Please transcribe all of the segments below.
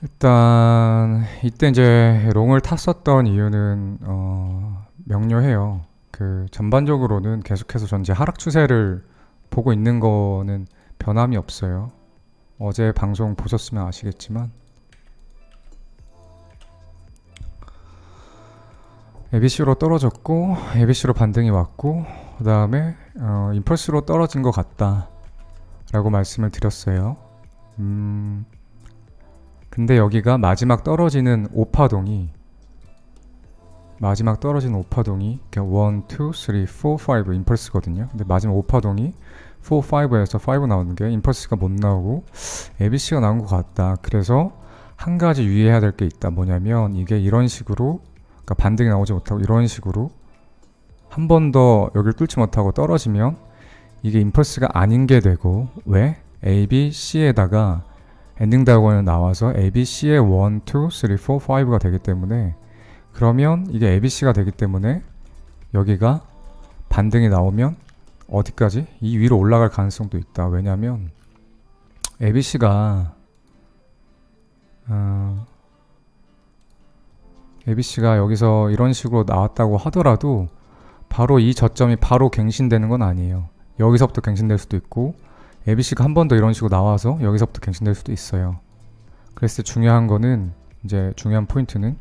일단 이때 이제 롱을 탔었던 이유는 명료해요. 그 전반적으로는 계속해서 전제 하락 추세를 보고 있는 거는 변함이 없어요. 어제 방송 보셨으면 아시겠지만 ABC로 떨어졌고 ABC로 반등이 왔고 그 다음에 임펄스로 떨어진 것 같다 라고 말씀을 드렸어요. 근데 여기가 마지막 떨어지는 5파동이 1, 2, 3, 4, 5 임펄스거든요. 근데 마지막 5파동이 4, 5에서 5 나오는 게 임펄스가 못 나오고 ABC가 나온 것 같다. 그래서 한 가지 유의해야 될 게 있다. 뭐냐면 이게 이런 식으로 그러니까 반등이 나오지 못하고 이런 식으로 한 번 더 여기를 뚫지 못하고 떨어지면 이게 임펄스가 아닌 게 되고 왜? A, B, C에다가 엔딩 다이아곤이 나와서 ABC의 1, 2, 3, 4, 5가 되기 때문에 그러면 이게 ABC가 되기 때문에 여기가 반등이 나오면 어디까지? 이 위로 올라갈 가능성도 있다. 왜냐면 ABC가 여기서 이런 식으로 나왔다고 하더라도 바로 이 저점이 바로 갱신되는 건 아니에요. 여기서부터 갱신될 수도 있고 ABC가 한 번 더 이런 식으로 나와서 여기서부터 갱신될 수도 있어요. 그랬을 때 중요한 거는 중요한 포인트는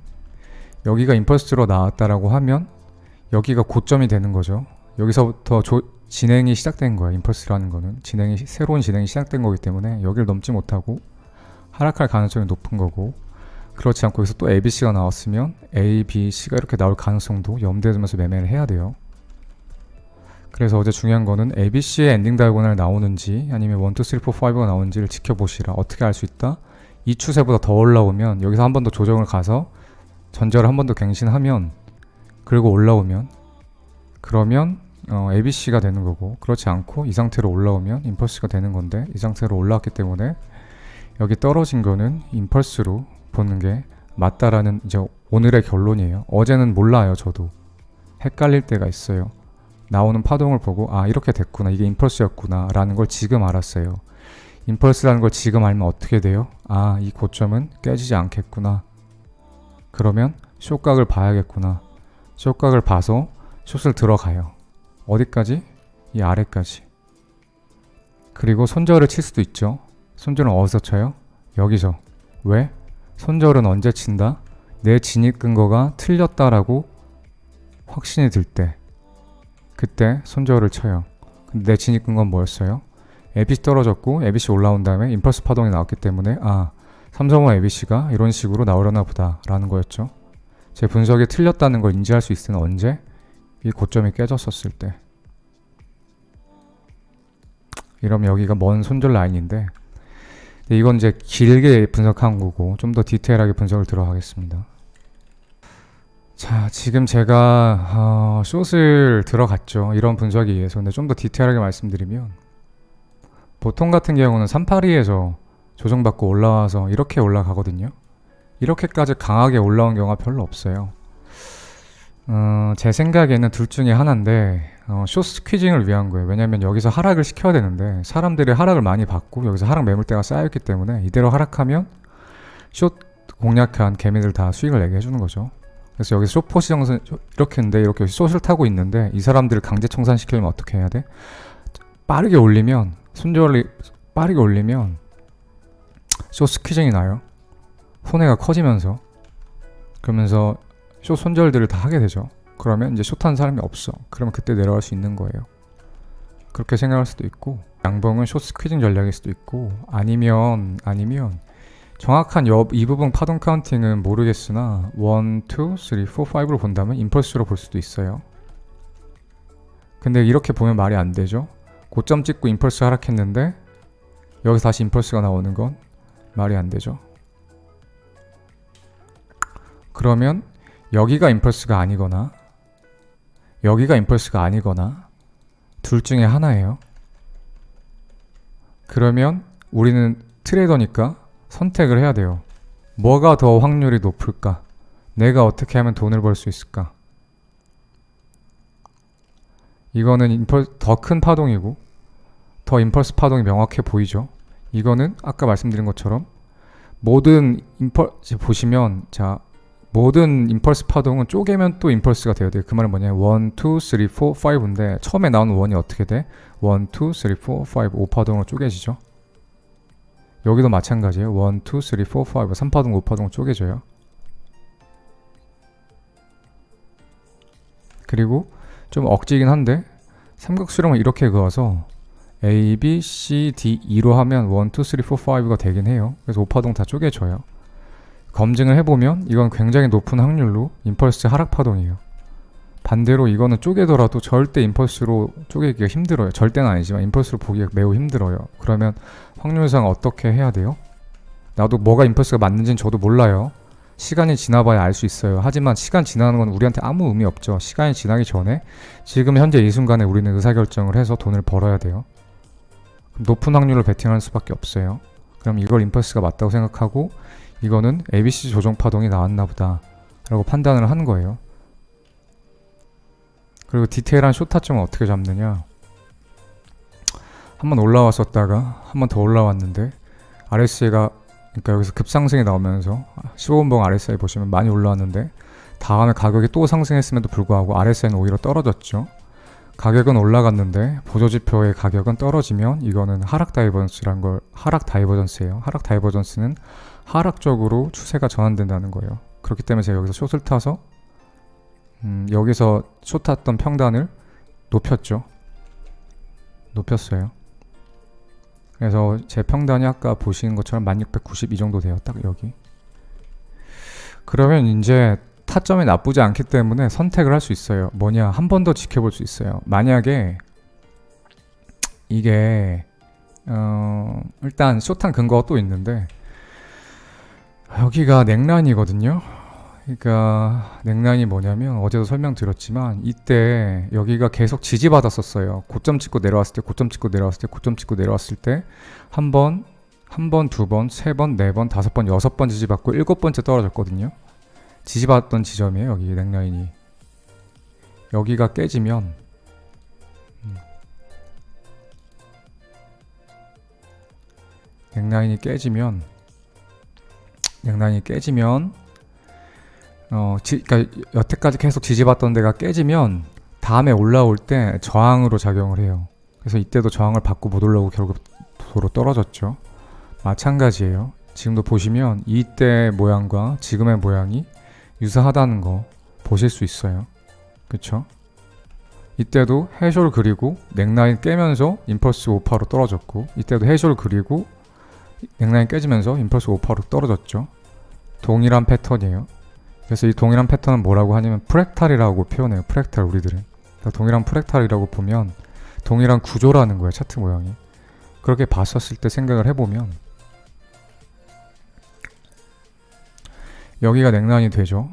여기가 임펄스로 나왔다라고 하면 여기가 고점이 되는 거죠. 여기서부터 진행이 시작된 거예요. 임펄스라는 거는 새로운 진행이 시작된 거기 때문에 여기를 넘지 못하고 하락할 가능성이 높은 거고 그렇지 않고 여기서 또 ABC가 나왔으면 A, B, C가 이렇게 나올 가능성도 염두에 두면서 매매를 해야 돼요. 그래서 어제 중요한 거는 ABC의 엔딩 다이아고널 나오는지 아니면 1, 2, 3, 4, 5가 나오는지를 지켜보시라. 어떻게 알 수 있다? 이 추세보다 더 올라오면 여기서 한 번 더 조정을 가서 전저를 한 번 더 갱신하면 그리고 올라오면 그러면 ABC가 되는 거고 그렇지 않고 이 상태로 올라오면 임펄스가 되는 건데 이 상태로 올라왔기 때문에 여기 떨어진 거는 임펄스로 보는 게 맞다라는 이제 오늘의 결론이에요. 어제는 몰라요. 저도 헷갈릴 때가 있어요. 나오는 파동을 보고 이렇게 됐구나 이게 임펄스였구나 라는 걸 지금 알았어요. 임펄스라는 걸 지금 알면 어떻게 돼요? 이 고점은 깨지지 않겠구나. 그러면 숏각을 봐야겠구나. 숏각을 봐서 숏을 들어가요. 어디까지? 이 아래까지. 그리고 손절을 칠 수도 있죠. 손절은 어디서 쳐요? 여기서. 왜? 손절은 언제 친다? 내 진입 근거가 틀렸다라고 확신이 들 때. 그때 손절을 쳐요. 근데 내 진입 근거는 뭐였어요? ABC 떨어졌고 ABC 올라온 다음에 임펄스 파동이 나왔기 때문에 335 ABC가 이런 식으로 나오려나 보다 라는 거였죠. 제 분석이 틀렸다는 걸 인지할 수 있을 때는 언제? 이 고점이 깨졌었을 때. 이러면 여기가 먼 손절 라인인데 이건 이제 길게 분석한 거고 좀 더 디테일하게 분석을 들어가겠습니다. 자, 지금 제가 숏을 들어갔죠. 이런 분석에 의해서. 근데 좀 더 디테일하게 말씀드리면 보통 같은 경우는 382에서 조정받고 올라와서 이렇게 올라가거든요. 이렇게까지 강하게 올라온 경우가 별로 없어요. 제 생각에는 둘 중에 하나인데 숏 스퀴징을 위한 거예요. 왜냐면 여기서 하락을 시켜야 되는데 사람들이 하락을 많이 받고 여기서 하락 매물대가 쌓였기 때문에 이대로 하락하면 숏 공략한 개미들 다 수익을 내게 해주는 거죠. 그래서 여기서 숏 포지션 이렇게 했는데 이렇게 숏을 타고 있는데 이 사람들을 강제 청산시키려면 어떻게 해야 돼? 빠르게 올리면 손절이 빠르게 올리면 숏 스퀴징이 나요. 손해가 커지면서 그러면서 숏 손절들을 다 하게 되죠. 그러면 이제 숏한 사람이 없어. 그러면 그때 내려갈 수 있는 거예요. 그렇게 생각할 수도 있고 양봉은 숏 스퀴징 전략일 수도 있고 아니면 정확한 이 부분 파동 카운팅은 모르겠으나 1, 2, 3, 4, 5로 본다면 임펄스로 볼 수도 있어요. 근데 이렇게 보면 말이 안 되죠. 고점 찍고 임펄스 하락했는데 여기서 다시 임펄스가 나오는 건 말이 안 되죠. 그러면 여기가 임펄스가 아니거나 여기가 임펄스가 아니거나 둘 중에 하나예요. 그러면 우리는 트레이더니까 선택을 해야 돼요. 뭐가 더 확률이 높을까? 내가 어떻게 하면 돈을 벌 수 있을까? 이거는 더 큰 파동이고 더 임펄스 파동이 명확해 보이죠. 이거는 아까 말씀드린 것처럼 모든 임펄스 보시면 자 모든 임펄스 파동은 쪼개면 또 임펄스가 돼야 돼요. 그 말은 뭐냐 1, 2, 3, 4, 5인데 처음에 나오는 1이 어떻게 돼? 1, 2, 3, 4, 5 5파동으로 쪼개지죠. 여기도 마찬가지예요. 1, 2, 3, 4, 5 3파동 5파동으로 쪼개져요. 그리고 좀 억지긴 한데 삼각수렴을 이렇게 그어서 A, B, C, D, E로 하면 1, 2, 3, 4, 5가 되긴 해요. 그래서 5파동 다 쪼개져요. 검증을 해보면 이건 굉장히 높은 확률로 임펄스 하락 파동이에요. 반대로 이거는 쪼개더라도 절대 임펄스로 쪼개기가 힘들어요. 절대는 아니지만 임펄스로 보기가 매우 힘들어요. 그러면 확률상 어떻게 해야 돼요? 나도 뭐가 임펄스가 맞는지는 저도 몰라요. 시간이 지나봐야 알 수 있어요. 하지만 시간 지나는 건 우리한테 아무 의미 없죠. 시간이 지나기 전에 지금 현재 이 순간에 우리는 의사결정을 해서 돈을 벌어야 돼요. 높은 확률로 베팅할 수밖에 없어요. 그럼 이걸 임펄스가 맞다고 생각하고 이거는 ABC 조정 파동이 나왔나 보다 라고 판단을 하는 거예요. 그리고 디테일한 쇼타점은 어떻게 잡느냐, 한번 올라왔었다가 한번 더 올라왔는데 RSI가 그러니까 여기서 급상승이 나오면서 15분봉 RSI 보시면 많이 올라왔는데 다음에 가격이 또 상승했음에도 불구하고 RSI는 오히려 떨어졌죠. 가격은 올라갔는데 보조지표의 가격은 떨어지면 이거는 하락 다이버전스란 하락 다이버전스예요. 하락 다이버전스는 하락적으로 추세가 전환된다는 거예요. 그렇기 때문에 제가 여기서 숏을 타서 여기서 숏 탔던 평단을 높였죠. 높였어요. 그래서 제 평단이 아까 보시는 것처럼 1690 이 정도 돼요. 딱 여기. 그러면 이제 타점이 나쁘지 않기 때문에 선택을 할 수 있어요. 뭐냐, 한 번 더 지켜볼 수 있어요. 만약에 이게 일단 숏한 근거가 또 있는데 여기가 넥라인이거든요. 그러니까 넥라인이 뭐냐면 어제도 설명드렸지만 이때 여기가 계속 지지받았었어요. 고점 찍고 내려왔을 때, 고점 찍고 내려왔을 때, 고점 찍고 내려왔을 때 한 번, 두 번, 세 번, 네 번, 다섯 번, 여섯 번 지지받고 일곱 번째 떨어졌거든요. 지지받았던 지점이에요. 여기 넥라인이. 여기가 깨지면 넥라인이 깨지면 그러니까 여태까지 계속 지지받던 데가 깨지면 다음에 올라올 때 저항으로 작용을 해요. 그래서 이때도 저항을 받고 못 올라오고 결국 도로 떨어졌죠. 마찬가지예요. 지금도 보시면 이때 모양과 지금의 모양이 유사하다는 거 보실 수 있어요. 그쵸? 이때도 해쇼를 그리고 넥라인 깨면서 임펄스 5파로 떨어졌고, 이때도 해쇼를 그리고 넥라인 깨지면서 임펄스 5파로 떨어졌죠. 동일한 패턴이에요. 그래서 이 동일한 패턴은 뭐라고 하냐면 프랙탈이라고 표현해요. 프랙탈, 우리들은. 그러니까 동일한 프랙탈이라고 보면 동일한 구조라는 거예요. 차트 모양이. 그렇게 봤었을 때 생각을 해보면 여기가 넥라인이 되죠.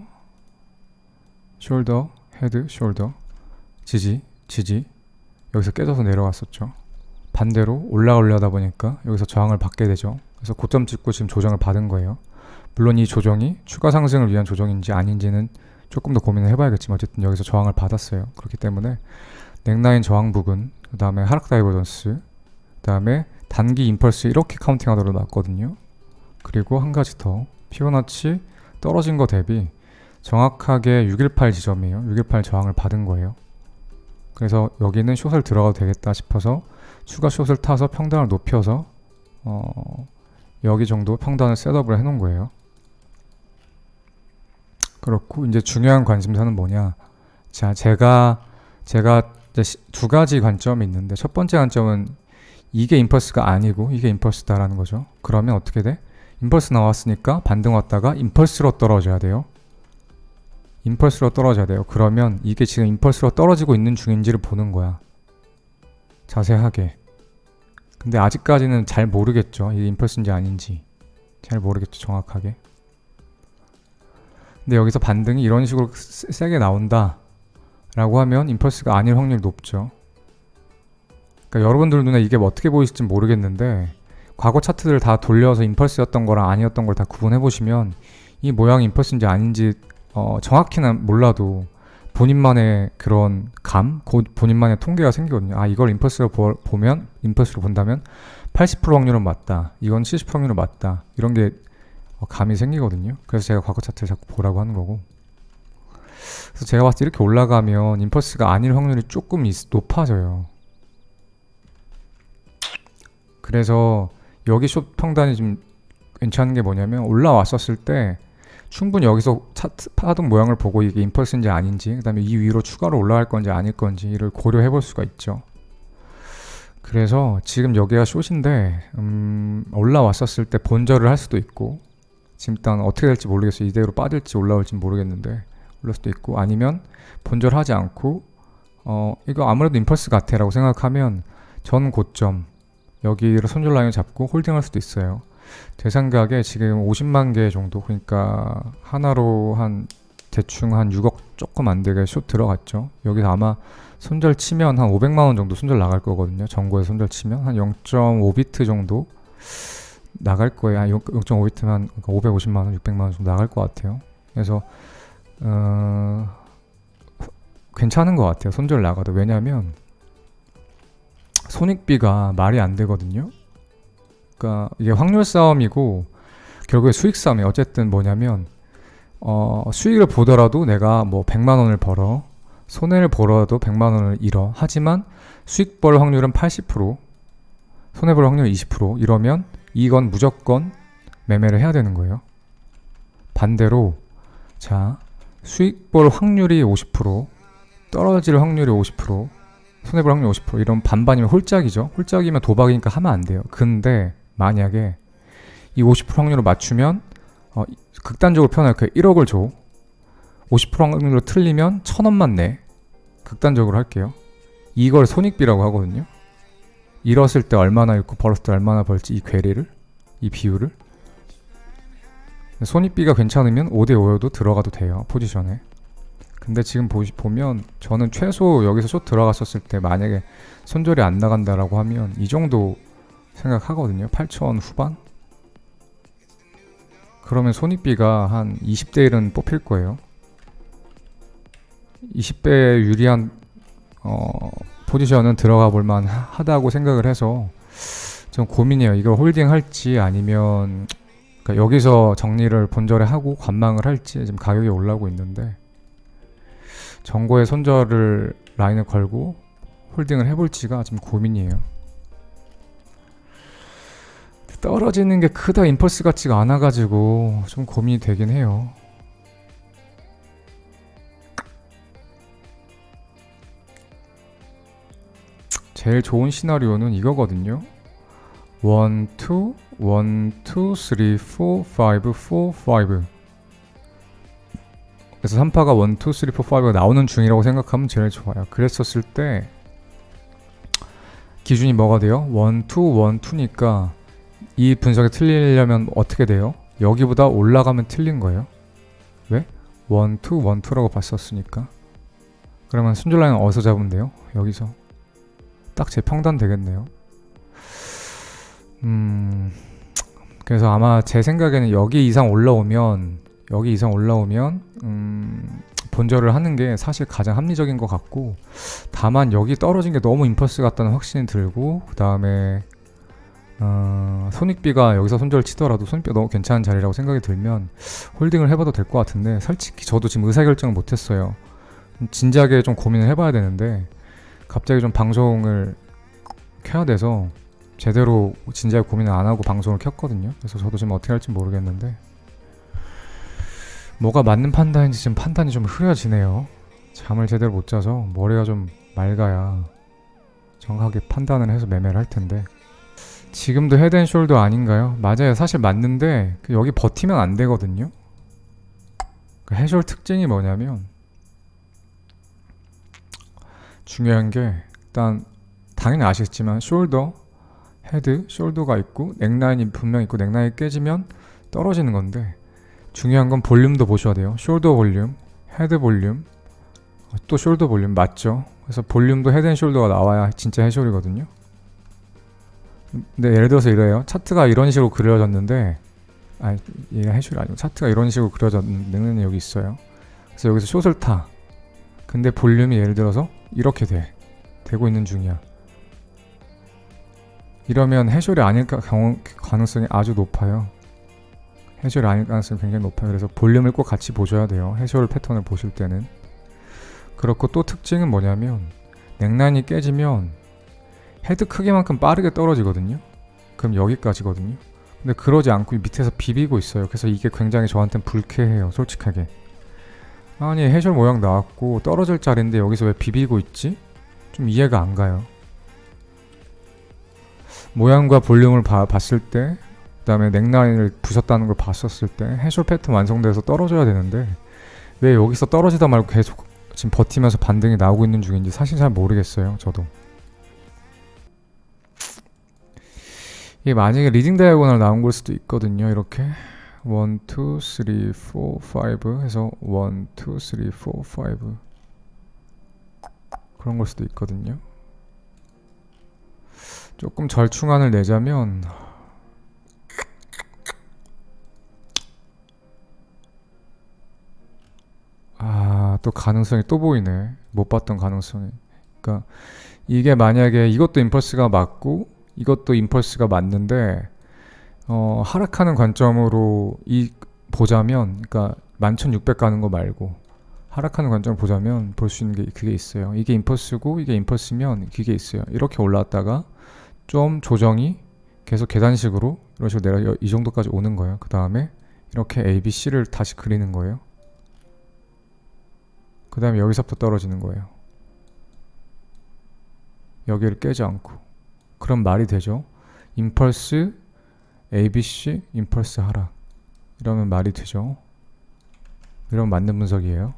숄더, 헤드, 숄더, 지지, 여기서 깨져서 내려왔었죠. 반대로 올라오려다 보니까 여기서 저항을 받게 되죠. 그래서 고점 찍고 지금 조정을 받은 거예요. 물론 이 조정이 추가 상승을 위한 조정인지 아닌지는 조금 더 고민을 해봐야겠지만 어쨌든 여기서 저항을 받았어요. 그렇기 때문에 넥라인 저항 부근, 그 다음에 하락 다이버전스, 그 다음에 단기 임펄스 이렇게 카운팅하도록 놨거든요. 그리고 한 가지 더, 피보나치 떨어진 거 대비 정확하게 618 지점이에요. 618 저항을 받은 거예요. 그래서 여기는 숏을 들어가도 되겠다 싶어서 추가 숏을 타서 평단을 높여서 여기 정도 평단을 셋업을 해놓은 거예요. 그렇고 이제 중요한 관심사는 뭐냐? 자, 제가 이제 두 가지 관점이 있는데 첫 번째 관점은 이게 임펄스가 아니고 이게 임펄스다라는 거죠. 그러면 어떻게 돼? 임펄스 나왔으니까 반등 왔다가 임펄스로 떨어져야 돼요. 임펄스로 떨어져야 돼요. 그러면 이게 지금 임펄스로 떨어지고 있는 중인지를 보는 거야. 자세하게. 근데 아직까지는 잘 모르겠죠. 이게 임펄스인지 아닌지. 잘 모르겠죠. 정확하게. 근데 여기서 반등이 이런 식으로 세게 나온다 라고 하면 임펄스가 아닐 확률이 높죠. 그러니까 여러분들 눈에 이게 어떻게 보이실지 모르겠는데 과거 차트들을 다 돌려서 임펄스였던 거랑 아니었던 걸 다 구분해 보시면 이 모양이 임펄스인지 아닌지 정확히는 몰라도 본인만의 그런 본인만의 통계가 생기거든요. 아, 이걸 임펄스로 본다면 80% 확률은 맞다. 이건 70% 확률은 맞다. 이런 게 감이 생기거든요. 그래서 제가 과거 차트를 자꾸 보라고 하는 거고. 그래서 제가 봤을 때 이렇게 올라가면 임펄스가 아닐 확률이 조금 높아져요. 그래서 여기 숏 평단이 좀 괜찮은 게 뭐냐면 올라왔었을 때 충분히 여기서 차트 파동 모양을 보고 이게 임펄스인지 아닌지, 그 다음에 이 위로 추가로 올라갈 건지 아닐 건지를 고려해 볼 수가 있죠. 그래서 지금 여기가 숏인데 올라왔었을 때 본절을 할 수도 있고, 지금 일단 어떻게 될지 모르겠어요. 이대로 빠질지 올라올지 모르겠는데 올릴 수도 있고, 아니면 본절하지 않고 이거 아무래도 임펄스 같아 라고 생각하면 전 고점 여기를 손절 라인을 잡고 홀딩할 수도 있어요. 제 생각에 지금 50만 개 정도, 그러니까 하나로 한 대충 한 6억 조금 안 되게 숏 들어갔죠. 여기서 아마 손절 치면 한 500만 원 정도 손절 나갈 거거든요. 전고에 손절 치면 한 0.5비트 정도 나갈 거예요. 0.5비트면 550만 원, 600만 원 정도 나갈 것 같아요. 그래서 괜찮은 것 같아요. 손절 나가도. 왜냐면 손익비가 말이 안 되거든요. 그러니까 이게 확률 싸움이고 결국에 수익 싸움이에요. 어쨌든 뭐냐면 수익을 보더라도 내가 뭐 100만 원을 벌어, 손해를 보더라도 100만 원을 잃어. 하지만 수익 벌 확률은 80%, 손해 볼 확률 20%, 이러면 이건 무조건 매매를 해야 되는 거예요. 반대로 자, 수익 벌 확률이 50%, 떨어질 확률이 50%, 손해 볼 확률 50%, 이런 반반이면 홀짝이죠. 홀짝이면 도박이니까 하면 안 돼요. 근데 만약에 이 50% 확률을 맞추면 극단적으로 표현할게요. 1억을 줘. 50% 확률로 틀리면 1,000원만 내. 극단적으로 할게요. 이걸 손익비라고 하거든요. 잃었을 때 얼마나 잃고 벌었을 때 얼마나 벌지, 이 괴리를, 이 비율을. 손익비가 괜찮으면 5대5여도 들어가도 돼요. 포지션에. 근데 지금 보면 저는 최소 여기서 숏 들어갔었을 때 만약에 손절이 안 나간다라고 하면 이 정도 생각하거든요. 8,000원 후반? 그러면 손익비가 한 20대 1은 뽑힐 거예요. 20배 유리한 포지션은 들어가 볼만 하다고 생각을 해서 좀 고민이에요. 이걸 홀딩 할지 아니면 그러니까 여기서 정리를 본절에 하고 관망을 할지. 지금 가격이 올라오고 있는데 전고에 손절을 라인을 걸고 홀딩을 해볼지가 지금 고민이에요. 떨어지는 게 크다 임펄스 같지가 않아가지고 좀 고민이 되긴 해요. 제일 좋은 시나리오는 이거거든요. 1, 2, 1, 2, 3, 4, 5, 4, 5. 그래서 3파가 1, 2, 3, 4, 5가 나오는 중이라고 생각하면 제일 좋아요. 그랬었을 때 기준이 뭐가 돼요? 1, 2, 1, 2니까 이 분석이 틀리려면 어떻게 돼요? 여기보다 올라가면 틀린 거예요. 왜? 1, 2, 1, 2라고 봤었으니까. 그러면 손절 라인은 어디서 잡으면 돼요? 여기서. 딱 제 평단 되겠네요. 그래서 아마 제 생각에는 여기 이상 올라오면 본절을 하는 게 사실 가장 합리적인 것 같고, 다만 여기 떨어진 게 너무 임펄스 같다는 확신이 들고, 그 다음에 손익비가 여기서 손절 치더라도 손익비가 너무 괜찮은 자리라고 생각이 들면 홀딩을 해봐도 될 것 같은데, 솔직히 저도 지금 의사결정을 못했어요. 진지하게 좀 고민을 해봐야 되는데 갑자기 좀 방송을 켜야 돼서 제대로 진지하게 고민을 안 하고 방송을 켰거든요. 그래서 저도 지금 어떻게 할지 모르겠는데 뭐가 맞는 판단인지 지금 판단이 좀 흐려지네요. 잠을 제대로 못 자서 머리가 좀 맑아야 정확하게 판단을 해서 매매를 할 텐데, 지금도 헤드앤숄더 아닌가요? 맞아요. 사실 맞는데 여기 버티면 안 되거든요. 그 해숄 특징이 뭐냐면, 중요한 게 일단 당연히 아시겠지만 숄더, 헤드, 숄더가 있고 넥라인이 분명 있고 넥라인이 깨지면 떨어지는 건데, 중요한 건 볼륨도 보셔야 돼요. 숄더 볼륨, 헤드 볼륨, 또 숄더 볼륨 맞죠? 그래서 볼륨도 헤드앤숄더가 나와야 진짜 해숄이거든요. 근데 예를 들어서 이래요. 차트가 이런 식으로 그려졌는데, 얘가 해숄이 아니고 차트가 이런 식으로 그려졌는 여기 있어요. 그래서 여기서 숏을 타. 근데 볼륨이 예를 들어서 이렇게 되고 있는 중이야. 이러면 해숄이 아닐 가능성이 아주 높아요. 해저이 아닐 가능성이 굉장히 높아요. 그래서 볼륨을 꼭 같이 보셔야 돼요. 해저이 패턴을 보실 때는. 그렇고 또 특징은 뭐냐면 넥라인이 깨지면 헤드 크기만큼 빠르게 떨어지거든요. 그럼 여기까지거든요. 근데 그러지 않고 밑에서 비비고 있어요. 그래서 이게 굉장히 저한테는 불쾌해요. 솔직하게. 아니 해셜 모양 나왔고 떨어질 자리인데 여기서 왜 비비고 있지? 좀 이해가 안 가요. 모양과 볼륨을 봤을 때, 그 다음에 넥라인을 부셨다는 걸 봤었을 때 해셜 패턴 완성돼서 떨어져야 되는데 왜 여기서 떨어지다 말고 계속 지금 버티면서 반등이 나오고 있는 중인지 사실 잘 모르겠어요. 저도. 이게 만약에 리딩 다이아고널 나온 걸 수도 있거든요. 이렇게 1, 2, 3, 4, 5 해서 1, 2, 3, 4, 5 그런 걸 수도 있거든요. 조금 절충안을 내자면 또 가능성이 또 보이네. 못 봤던 가능성이. 그러니까 이게 만약에 이것도 임펄스가 맞고 이것도 임펄스가 맞는데 하락하는 관점으로 보자면, 그러니까 11,600 가는 거 말고 하락하는 관점을 보자면 볼 수 있는 게 그게 있어요. 이게 임펄스고 이게 임펄스면 그게 있어요. 이렇게 올라왔다가 좀 조정이 계속 계단식으로 이런 식으로 내려 이 정도까지 오는 거예요. 그 다음에 이렇게 A, B, C를 다시 그리는 거예요. 그 다음에 여기서부터 떨어지는 거예요. 여기를 깨지 않고. 그럼 말이 되죠. 임펄스 ABC 임펄스 하락 이러면 말이 되죠. 이러면 맞는 분석이에요.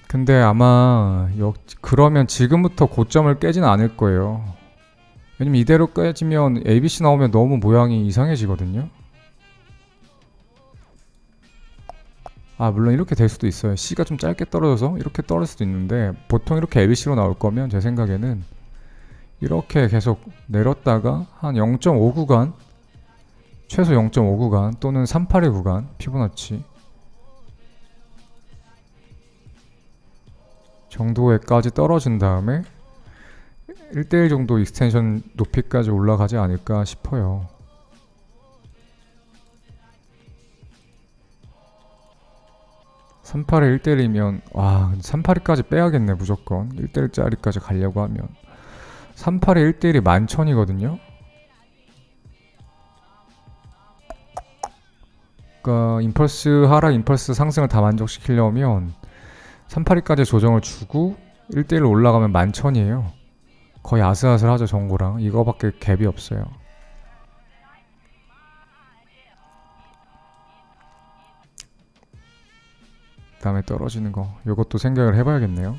근데 아마 그러면 지금부터 고점을 깨지는 않을 거예요. 왜냐면 이대로 깨지면 ABC 나오면 너무 모양이 이상해지거든요. 물론 이렇게 될 수도 있어요. C가 좀 짧게 떨어져서 이렇게 떨어질 수도 있는데 보통 이렇게 ABC로 나올 거면 제 생각에는 이렇게 계속 내렸다가 한 0.5 구간, 최소 0.5 구간 또는 382 구간 피보나치 정도에까지 떨어진 다음에 1대1 정도 익스텐션 높이까지 올라가지 않을까 싶어요. (382) 1대1이면 382까지 빼야겠네. 무조건 1대1짜리까지 가려고 하면 382 1대1이 11,000이거든요. 그러니까 임펄스 하락, 임펄스 상승을 다 만족시키려면 382까지 조정을 주고 1대1로 올라가면 11,000이에요. 거의 아슬아슬하죠. 정고랑 이거밖에 갭이 없어요. 그 다음에 떨어지는 거 요것도 생각을 해봐야겠네요.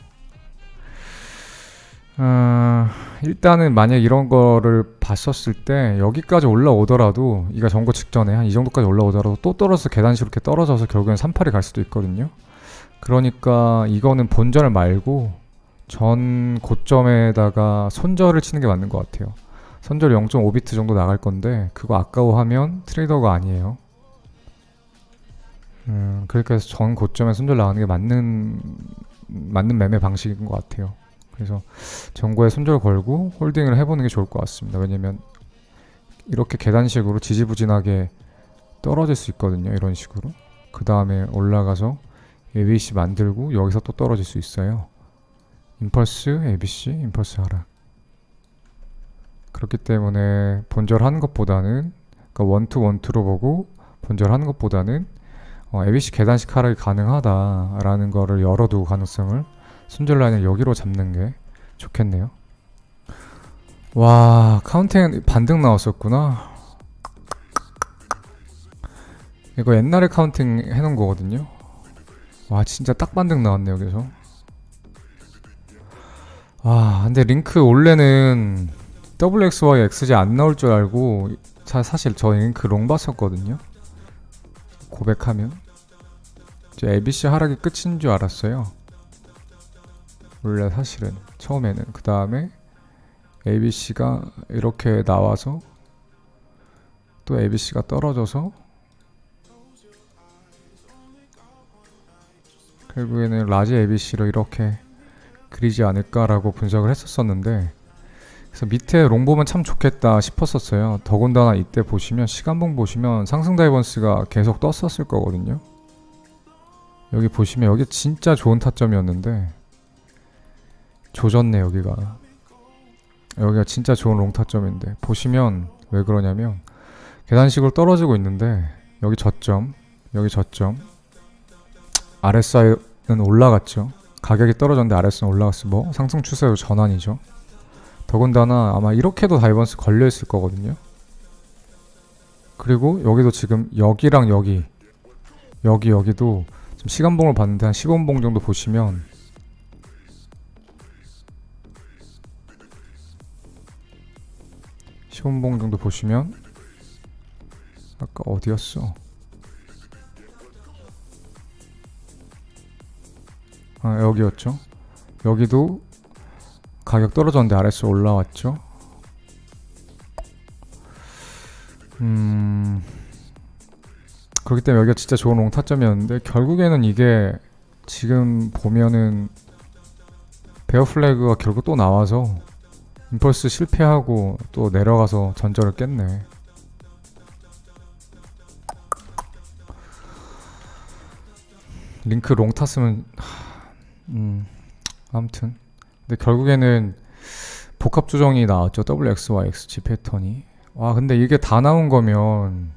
일단은 만약 이런 거를 봤었을 때 여기까지 올라오더라도 이가 정고 직전에 한 이 정도까지 올라오더라도 또 떨어져서 계단식으로 이렇게 떨어져서 결국엔 382 갈 수도 있거든요. 그러니까 이거는 본절 말고 전 고점에다가 손절을 치는 게 맞는 것 같아요. 손절 0.5비트 정도 나갈 건데 그거 아까워하면 트레이더가 아니에요. 그러니까 전 고점에 손절 나가는 게 맞는 매매 방식인 것 같아요. 그래서 전고에 손절 걸고 홀딩을 해보는 게 좋을 것 같습니다. 왜냐면 이렇게 계단식으로 지지부진하게 떨어질 수 있거든요. 이런 식으로. 그 다음에 올라가서 ABC 만들고 여기서 또 떨어질 수 있어요. 임펄스, ABC, 임펄스 하락. 그렇기 때문에 본절하는 것보다는, 그러니까 1, 2, 1, 2로 보고 본절하는 것보다는 ABC 계단식 하락이 가능하다라는 거를 열어두고 가능성을 손절 라인을 여기로 잡는 게 좋겠네요. 와, 카운팅 반등 나왔었구나. 이거 옛날에 카운팅 해놓은 거거든요. 와, 진짜 딱 반등 나왔네 여기서. 근데 링크 원래는 WXY, XG 안 나올 줄 알고 사실 저 링크 롱 봤었거든요. 고백하면 이제 ABC 하락이 끝인 줄 알았어요. 원래 사실은 처음에는. 그 다음에 ABC가 이렇게 나와서 또 ABC가 떨어져서 결국에는 라지 ABC로 이렇게 그리지 않을까라고 분석을 했었었는데, 그래서 밑에 롱 보면 참 좋겠다 싶었었어요. 더군다나 이때 보시면 시간봉 보시면 상승 다이버스가 계속 떴었을 거거든요. 여기 보시면 여기 진짜 좋은 타점이었는데 조졌네. 여기가 진짜 좋은 롱 타점인데, 보시면 왜 그러냐면 계단식으로 떨어지고 있는데 여기 저점, 여기 저점, RSI는 올라갔죠. 가격이 떨어졌는데 RSI는 올라갔어. 뭐 상승 추세로 전환이죠. 더군다나 아마 이렇게도 다이버스 걸려 있을 거거든요. 그리고 여기도 지금 여기랑 여기도 지금 시간봉을 봤는데 한 15분봉 정도 보시면 아까 어디였어? 여기였죠. 여기도 가격 떨어졌는데 RS 올라왔죠. 그렇기 때문에 여기가 진짜 좋은 롱 타점이었는데, 결국에는 이게 지금 보면은 베어 플래그가 결국 또 나와서 임펄스 실패하고 또 내려가서 전저를 깼네. 링크 롱 탔으면 아무튼 근데 결국에는 복합 조정이 나왔죠. WXYXG 패턴이. 와, 근데 이게 다 나온 거면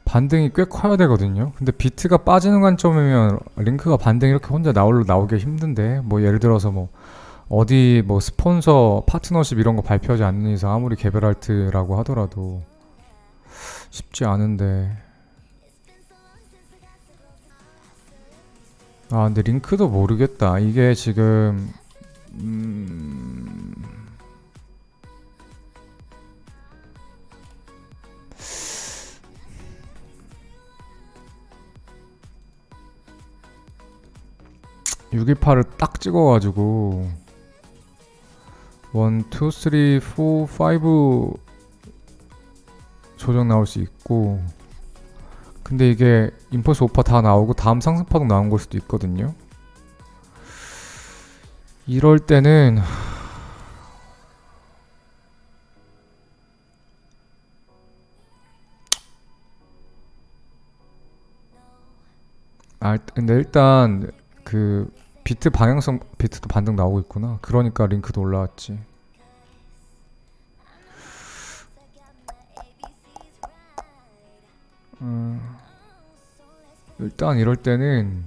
반등이 꽤 커야 되거든요. 근데 비트가 빠지는 관점이면 링크가 반등 이렇게 혼자 나오기 힘든데, 뭐 예를 들어서 뭐 어디 뭐 스폰서 파트너십 이런 거 발표하지 않는 이상 아무리 개별 알트라고 하더라도 쉽지 않은데. 근데 링크도 모르겠다. 이게 지금 628을 딱 찍어가지고 1, 2, 3, 4, 5 조정 나올 수 있고, 근데 이게 임펄스 오파 다 나오고 다음 상승파동 나온 걸 수도 있거든요. 이럴 때는 근데 일단 그 비트 방향성, 비트도 반등 나오고 있구나. 그러니까 링크도 올라왔지. 일단 이럴 때는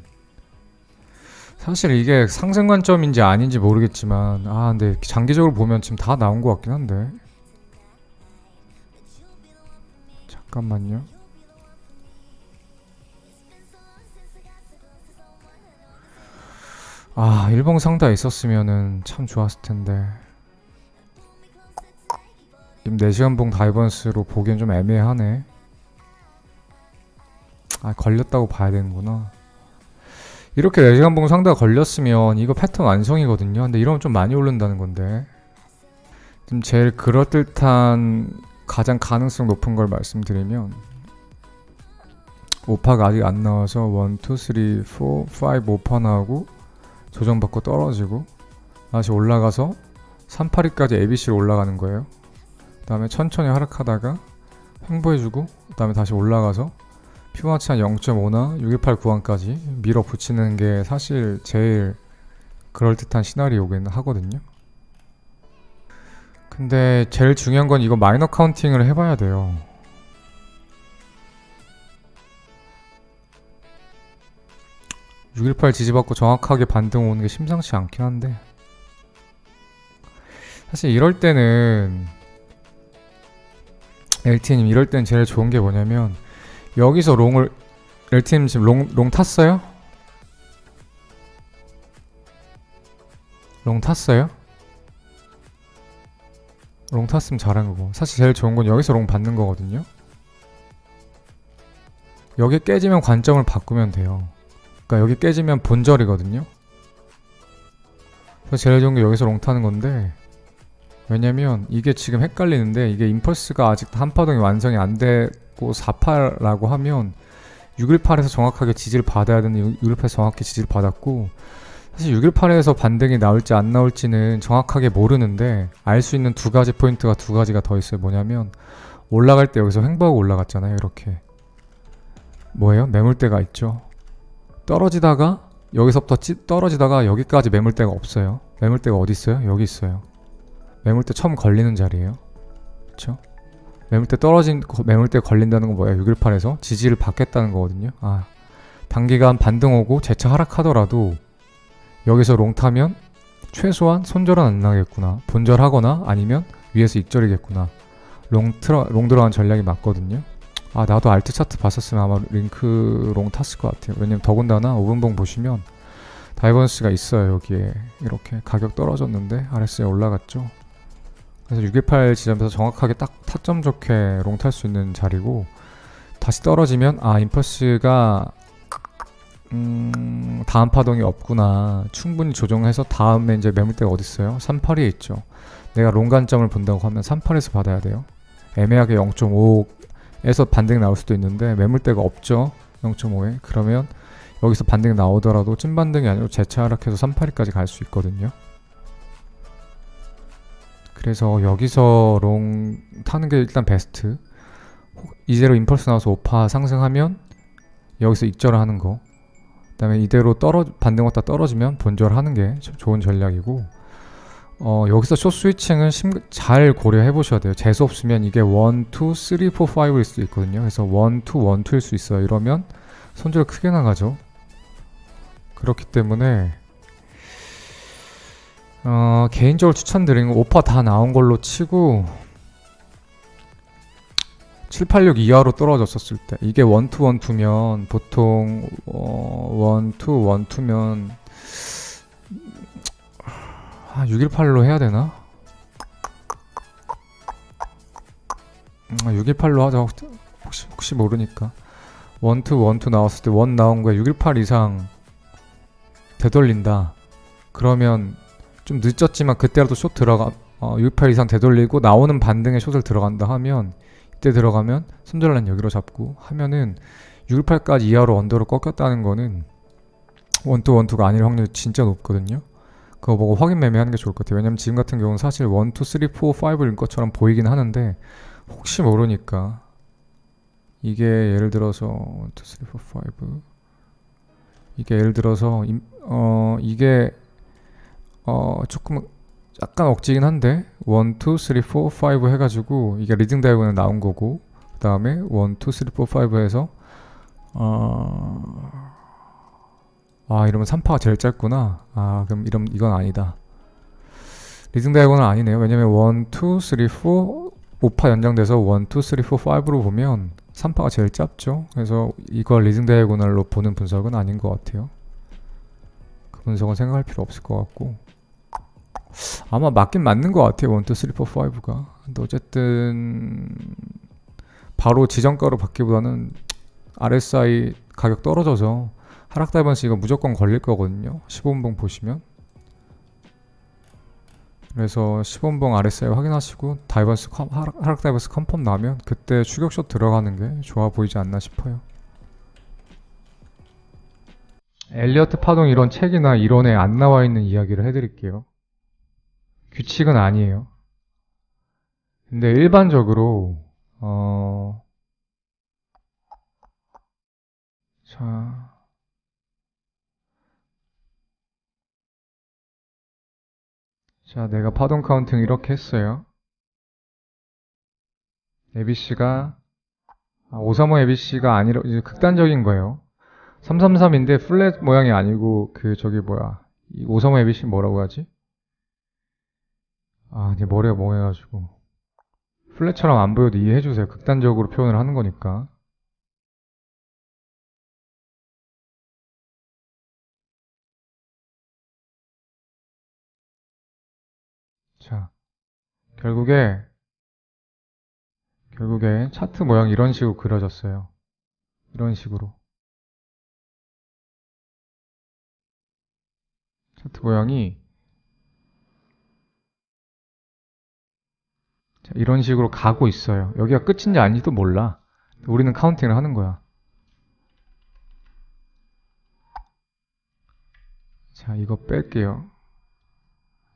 사실 이게 상승 관점인지 아닌지 모르겠지만, 근데 장기적으로 보면 지금 다 나온 것 같긴 한데. 잠깐만요. 일봉 상다 있었으면은 참 좋았을 텐데. 지금 4시간 봉 다이버스로 보기엔 좀 애매하네. 걸렸다고 봐야 되는구나. 이렇게 4시간 봉 상대가 걸렸으면 이거 패턴 완성이거든요. 근데 이러면 좀 많이 오른다는 건데. 지금 제일 그럴듯한 가장 가능성 높은 걸 말씀드리면, 오파가 아직 안 나와서 1, 2, 3, 4, 5 오파 나오고 조정받고 떨어지고 다시 올라가서 382까지 ABC로 올라가는 거예요. 그 다음에 천천히 하락하다가 횡보해주고, 그 다음에 다시 올라가서 피보나치 한 0.5나 618 구간까지 밀어붙이는 게 사실 제일 그럴듯한 시나리오긴 하거든요. 근데 제일 중요한 건 이거 마이너 카운팅을 해봐야 돼요. (618) 지지받고 정확하게 반등 오는 게 심상치 않긴 한데, 사실 이럴 때는 LT님 이럴 땐 제일 좋은 게 뭐냐면, 여기서 롱을, LT님 지금 롱 탔어요? 롱 탔어요? 롱 탔으면 잘한 거고, 사실 제일 좋은 건 여기서 롱 받는 거거든요. 여기 깨지면 관점을 바꾸면 돼요. 그러니까 여기 깨지면 본절이거든요. 그래서 제일 좋은 게 여기서 롱 타는 건데, 왜냐면 이게 지금 헷갈리는데, 이게 임펄스가 아직 한파동이 완성이 안 되고 48라고 하면 618에서 정확하게 지지를 받아야 되는데 618에서 정확히 지지를 받았고, 사실 618에서 반등이 나올지 안 나올지는 정확하게 모르는데 알 수 있는 두 가지 포인트가 두 가지가 더 있어요. 뭐냐면 올라갈 때 여기서 횡보하고 올라갔잖아요. 이렇게 뭐예요? 매물대가 있죠. 떨어지다가 여기서부터 떨어지다가 여기까지 매물대가 없어요. 매물대가 어디 있어요? 여기 있어요. 매물대 처음 걸리는 자리예요. 그렇죠? 매물대 걸린다는 건 뭐예요? 618에서 지지를 받겠다는 거거든요. 단기간 반등 오고 재차 하락하더라도 여기서 롱 타면 최소한 손절은 안 나겠구나. 본절하거나 아니면 위에서 익절이겠구나. 롱 들어간 전략이 맞거든요. 나도 알트 차트 봤었으면 아마 링크 롱 탔을 것 같아요. 왜냐면 더군다나 5분봉 보시면 다이버런스가 있어요. 여기에 이렇게 가격 떨어졌는데 RSI 올라갔죠. 그래서 618 지점에서 정확하게 딱 타점 좋게 롱 탈 수 있는 자리고, 다시 떨어지면 임펄스가 다음 파동이 없구나. 충분히 조정해서 다음에 이제 매물대가 어디 있어요? 38에 있죠. 내가 롱 관점을 본다고 하면 38에서 받아야 돼요. 애매하게 0.5에서 반등이 나올 수도 있는데 매물대가 없죠. 0.5에. 그러면 여기서 반등이 나오더라도 찐반등이 아니고 재차 하락해서 38까지 갈 수 있거든요. 그래서 여기서 롱 타는 게 일단 베스트. 이대로 임펄스 나와서 5파 상승하면 여기서 익절을 하는 거. 그 다음에 이대로 반등 왔다 떨어지면 본절하는 게 좋은 전략이고, 여기서 숏 스위칭은 잘 고려해 보셔야 돼요. 재수 없으면 이게 1, 2, 3, 4, 5일 수도 있거든요. 그래서 1, 2, 1, 2일 수 있어요. 이러면 손절 크게 나가죠. 그렇기 때문에 개인적으로 추천드리는 거 5파 다 나온 걸로 치고 786 이하로 떨어졌었을 때, 이게 1, 2, 1, 2면 보통 1, 2, 1, 2면 618로 해야 되나? 618로 하자. 혹시 모르니까 1, 2, 1, 2 나왔을 때 1 나온 거에 618 이상 되돌린다. 그러면 좀 늦었지만 그때라도 숏 들어가 618 이상 되돌리고 나오는 반등에 숏을 들어간다 하면, 이때 들어가면 손절란 여기로 잡고 하면은 618까지 이하로 언더로 꺾였다는 거는 1, 2, 1, 2가 아닐 확률이 진짜 높거든요. 그거 보고 확인 매매하는 게 좋을 것 같아요. 왜냐면 지금 같은 경우는 사실 1, 2, 3, 4, 5일 것처럼 보이긴 하는데 혹시 모르니까 이게 예를 들어서 1, 2, 3, 4, 5 이게 예를 들어서 이게 조금 약간 억지긴 한데 1, 2, 3, 4, 5 해가지고 이게 리딩 다이어그램 나온 거고, 그 다음에 1, 2, 3, 4, 5 해서 이러면 3파가 제일 짧구나. 그럼 이건 아니다. 리딩 다이어그램은 아니네요. 왜냐면 1, 2, 3, 4 5파 연장돼서 1, 2, 3, 4, 5로 보면 3파가 제일 짧죠. 그래서 이걸 리딩 다이어그램으로 보는 분석은 아닌 것 같아요. 그 분석은 생각할 필요 없을 것 같고, 아마 맞긴 맞는 것 같아요. 1, 2, 3, 4, 5가. 근데 어쨌든 바로 지정가로 받기보다는 RSI 가격 떨어져서 하락 다이버런스 이거 무조건 걸릴 거거든요. 15분봉 보시면. 그래서 15분봉 RSI 확인하시고 하락 다이버런스 컨펌 나면 그때 추격숏 들어가는 게 좋아 보이지 않나 싶어요. 엘리어트 파동 이론 책이나 이론에 안 나와 있는 이야기를 해드릴게요. 규칙은 아니에요. 근데 일반적으로 자, 내가 파동 카운팅 이렇게 했어요. ABC가 535 ABC가 아니라 이제 극단적인 거예요. 333인데 플랫 모양이 아니고 이 535 ABC 뭐라고 하지? 이제 머리가 멍해가지고 플랫처럼 안 보여도 이해해주세요. 극단적으로 표현을 하는 거니까. 자, 결국에 차트 모양이 이런 식으로 그려졌어요. 이런 식으로. 차트 모양이 이런 식으로 가고 있어요. 여기가 끝인지 아닌지도 몰라. 우리는 카운팅을 하는 거야. 자, 이거 뺄게요.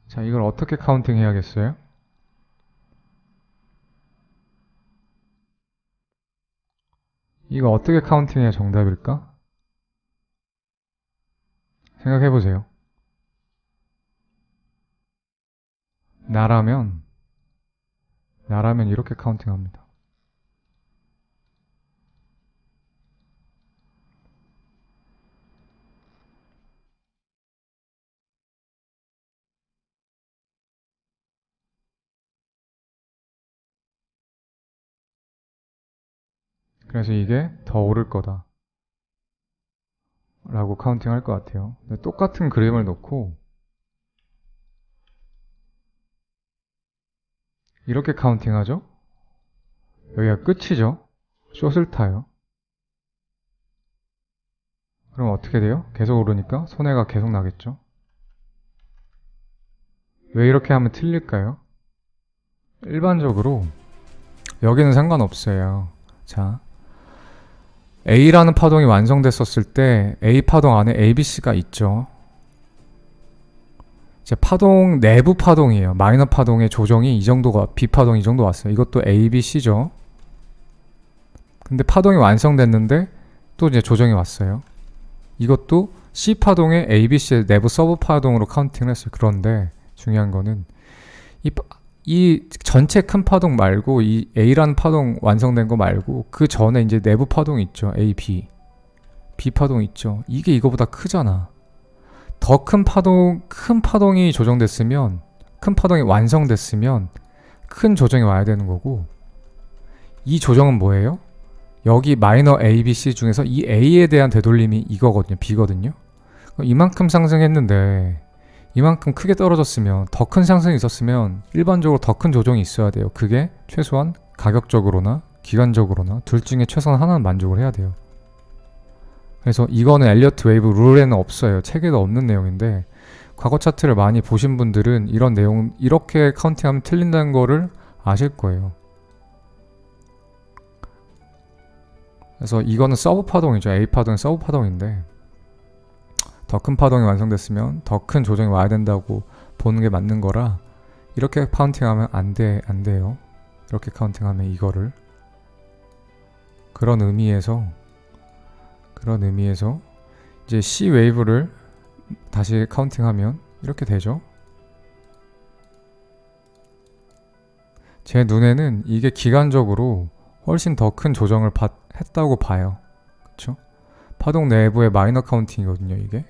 자, 이걸 어떻게 카운팅 해야겠어요? 이거 어떻게 카운팅해야 정답일까? 생각해보세요. 나라면 이렇게 카운팅합니다. 그래서 이게 더 오를 거다 라고 카운팅 할 것 같아요. 근데 똑같은 그림을 놓고 이렇게 카운팅 하죠. 여기가 끝이죠. 숏을 타요. 그럼 어떻게 돼요? 계속 오르니까 손해가 계속 나겠죠. 왜 이렇게 하면 틀릴까요? 일반적으로 여기는 상관없어요. 자, A라는 파동이 완성됐었을 때 A 파동 안에 ABC가 있죠. 이제 파동 내부 파동이에요. 마이너 파동의 조정이 이 정도가 B 파동 이 정도 왔어요. 이것도 ABC죠. 근데 파동이 완성됐는데 또 이제 조정이 왔어요. 이것도 C 파동의 ABC의 내부 서브 파동으로 카운팅을 했어요. 그런데 중요한 거는 이 전체 큰 파동 말고 이 A라는 파동 완성된 거 말고 그 전에 이제 내부 파동이 있죠. A, B. B 파동 있죠. 이게 이거보다 크잖아. 더 큰 파동이 조정됐으면, 큰 파동이 완성됐으면 큰 조정이 와야 되는 거고, 이 조정은 뭐예요? 여기 마이너 A, B, C 중에서 이 A에 대한 되돌림이 이거거든요. B거든요. 이만큼 상승했는데 이만큼 크게 떨어졌으면, 더 큰 상승이 있었으면 일반적으로 더 큰 조정이 있어야 돼요. 그게 최소한 가격적으로나 기간적으로나 둘 중에 최소한 하나는 만족을 해야 돼요. 그래서 이거는 엘리어트 웨이브 룰에는 없어요. 책에도 없는 내용인데, 과거 차트를 많이 보신 분들은 이런 내용, 이렇게 카운팅하면 틀린다는 거를 아실 거예요. 그래서 이거는 서브 파동이죠. A 파동은 서브 파동인데, 더 큰 파동이 완성됐으면 더 큰 조정이 와야 된다고 보는 게 맞는 거라, 이렇게 카운팅하면 안 돼요. 이렇게 카운팅하면 이거를. 그런 의미에서 이제 C 웨이브를 다시 카운팅하면 이렇게 되죠. 제 눈에는 이게 기간적으로 훨씬 더 큰 조정을 했다고 봐요. 그쵸? 파동 내부의 마이너 카운팅이거든요, 이게.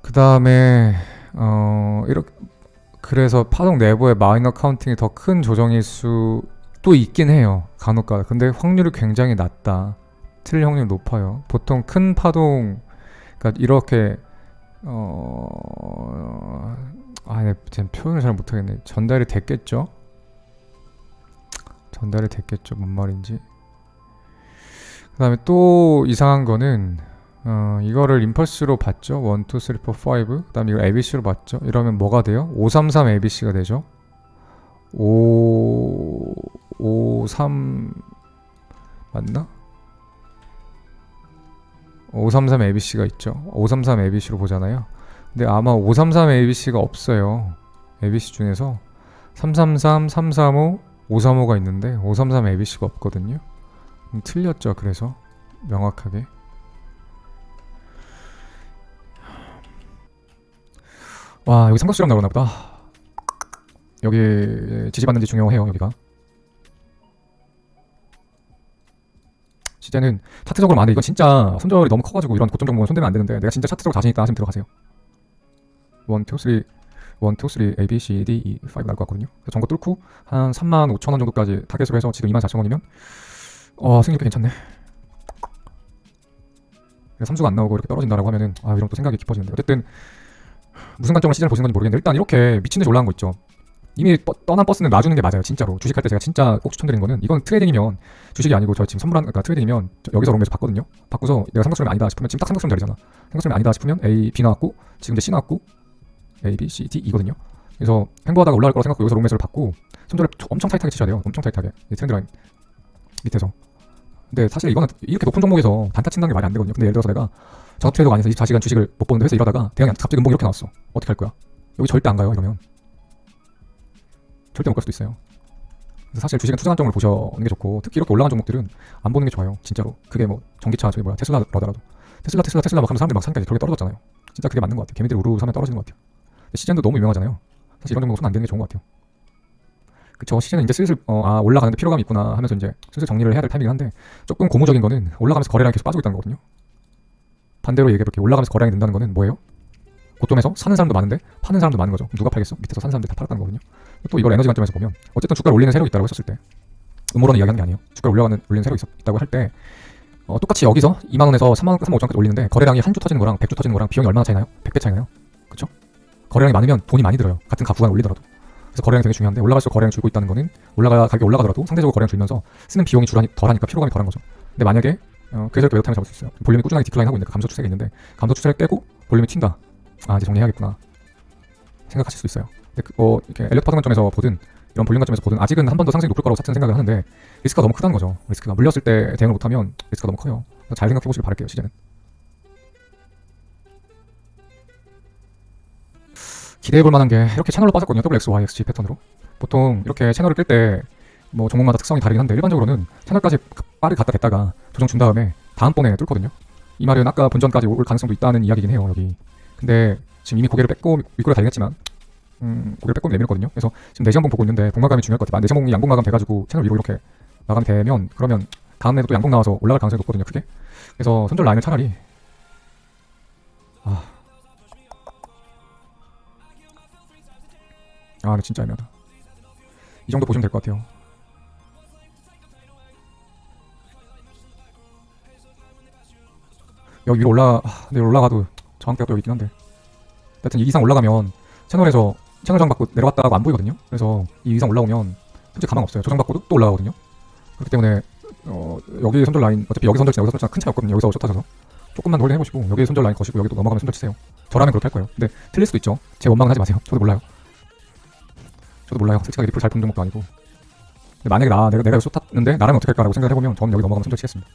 그 다음에 이렇게, 그래서 파동 내부의 마이너 카운팅이 더 큰 조정일 수도 있긴 해요. 간혹가다. 근데 확률이 굉장히 낮다. 틀릴 확률이 높아요. 보통 큰 파동, 그러니까 이렇게 네, 지금 표현을 잘 못하겠네. 전달이 됐겠죠? 뭔 말인지. 그 다음에 또 이상한 거는 이거를 임펄스로 봤죠. 1, 2, 3, 4, 5. 그 다음에 이걸 ABC로 봤죠. 이러면 뭐가 돼요? 533 ABC가 되죠. 533 맞나? 533 ABC가 있죠. 533 ABC로 보잖아요. 근데 아마 533 ABC가 없어요. ABC 중에서 333, 335, 535가 있는데 533 ABC가 없거든요. 틀렸죠. 그래서 명확하게. 와, 여기 삼각수랑 나오나 보다. 여기 지지받는지 중요해요. 여기가 시제는 차트적으로 많은데, 이건 진짜 손절이 너무 커가지고 이런 고점 정보는 손대면 안 되는데, 내가 진짜 차트적으로 자신있다 하시면 들어가세요. 1, 2, 3 A, B, C, D, E, 5 나올 것 같거든요. 그래서 전거 뚫고 한 35,000원 정도까지 타겟으로 해서 지금 24,000원이면 승률 꽤 괜찮네. 3주가 안 나오고 이렇게 떨어진다라고 하면은 이런 또 생각이 깊어지는데, 어쨌든 무슨 관점으로 시장을 보시는 건지 모르겠는데, 일단 이렇게 미친듯이 올라간 거 있죠. 이미 떠난 버스는 놔주는 게 맞아요. 진짜로 주식할 때 제가 진짜 꼭 추천드리는 거는, 이건 트레이딩이면, 주식이 아니고 저 지금 그러니까 트레이딩이면 여기서 롱매수 봤거든요. 바꾸서 내가 삼각수렴이 아니다 싶으면, 지금 딱 삼각수렴 자리잖아. 삼각수렴이 아니다 싶으면 A, B 나왔고 지금 이제 C 나왔고 A, B, C, D, E거든요. 그래서 횡보하다가 올라갈 거라 생각하고 여기서 롱매수를 받고 손절을 엄청 타이트하게 치셔야 돼요. 엄청 타이트하게. 이 트렌드 라인 밑에서 근데 사실 이거는 이렇게 높은 종목에서 단타 친다는 게 말이 안 되거든요. 근데 예를 들어서 내가 전업 트레이더가 아니어서 24시간 주식을 못 보는데 회사 일하다가 대형이 갑자기 음봉 이렇게 나왔어. 어떻게 할 거야? 여기 절대 안 가요. 이러면 절대 못 갈 수도 있어요. 그래서 사실 주식은 투자 관점으로 보시는 게 좋고, 특히 이렇게 올라간 종목들은 안 보는 게 좋아요. 진짜로. 그게 뭐 전기차 저기 뭐야 테슬라라더라도 테슬라 막 하면서 사람들이 막 사니까 저게 떨어졌잖아요. 진짜 그게 맞는 것 같아요. 개미들이 우르르 사면 떨어지는 것 같아요. 시젠도 너무 유명하잖아요. 사실 이런 종목 손 안 대는 게 좋은 것 같아요. 그쵸. 시즌은 이제 슬슬 올라가는데 피로감이 있구나 하면서 이제 슬슬 정리를 해야 될 타이밍이긴 한데, 조금 고무적인 거는 올라가면서 거래량이 계속 빠지고 있다는 거거든요. 반대로 얘기해볼게요. 올라가면서 거래량이 는다는 거는 뭐예요? 고점에서 사는 사람도 많은데 파는 사람도 많은 거죠. 누가 팔겠어? 밑에서 사는 사람들이 다 팔았다는 거거든요. 또 이걸 에너지 관점에서 보면 어쨌든 주가를 올리는 세력이 있다고 했었을 때, 음모론을 이야기하는 게 아니에요. 주가를 올리는 세력이 있다고 할 때 똑같이 여기서 2만원에서 3만 5천원까지 올리는데 거래량이 한 주 터지는 거랑 100주 터지는 거랑 비용이 얼마나 차이나요? 100배 차이나요? 그쵸? 거래량이 많으면 돈이 많이 들어요. 같은 구간을 올리더라도. 그래서 거래량이 되게 중요한데, 올라갈수록 거래량이 줄고 있다는 거는 가격이 올라가더라도 상대적으로 거래량이 줄면서 쓰는 비용이 덜하니까 피로감이 덜한 거죠. 근데 만약에 그래서 이렇게 매도타임을 잡을 수 있어요. 볼륨이 꾸준하게 디클라인 하고 있는데 감소 추세가 있는데 감소 추세를 깨고 볼륨이 튄다. 이제 정리해야겠구나 생각하실 수 있어요. 근데 이렇게 엘리트 파트 관점에서 보든 이런 볼륨 관점에서 보든 아직은 한 번 더 상승이 높을 거라고 차츰 생각을 하는데, 리스크가 너무 크다는 거죠. 리스크가 물렸을 때 대응을 못하면 리스크가 너무 커요. 잘 생각해 보시길 바랄게요. 시즌은 기대해볼 만한 게 이렇게 채널로 빠졌거든요. WXYXG 패턴으로. 보통 이렇게 채널을 낄 때 뭐 종목마다 특성이 다르긴 한데, 일반적으로는 채널까지 빠르게 갖다 댔다가 조정 준 다음에 다음번에 뚫거든요. 이 말은 아까 본전까지 올 가능성도 있다는 이야기긴 해요, 여기. 근데 지금 이미 고개를 뺏고 윗골을 달리겠지만 고개를 뺏고 내밀었거든요. 그래서 지금 내시한봉 보고 있는데 봉마감이 중요할 것 같아요. 내시한봉이 양봉 마감 돼가지고 채널 위로 이렇게 마감이 되면, 그러면 다음 날에도 또 양봉 나와서 올라갈 가능성이 높거든요, 크게. 그래서 손절 라인을 차라리 근데 진짜 애매하다. 이 정도 보시면 될 것 같아요. 여기 위로 근데 올라가도 저항대가 또 여기 있긴 한데, 하여튼 이 이상 올라가면 채널에서 채널 저항 받고 내려갔다가 안 보이거든요. 그래서 이 이상 올라오면 솔직히 가망 없어요. 조정 받고도 또 올라가거든요. 그렇기 때문에 여기 손절 라인, 어차피 여기 손절치나 여기 손절치나 큰 차이 없거든요. 여기서 셔타셔서 조금만 홀딩 해보시고 여기 손절 라인 거시고 여기도 넘어가면 손절 치세요. 저라면 그렇게 할 거예요. 근데 틀릴 수도 있죠. 제 원망은 하지 마세요. 저도 몰라요. 솔직하게 리플 잘 본 종목도 아니고. 근데 만약에 내가 숏 탔는데 나라면 어떻게 할까라고 생각을 해보면 저는 여기 넘어가면 손절 치겠습니다.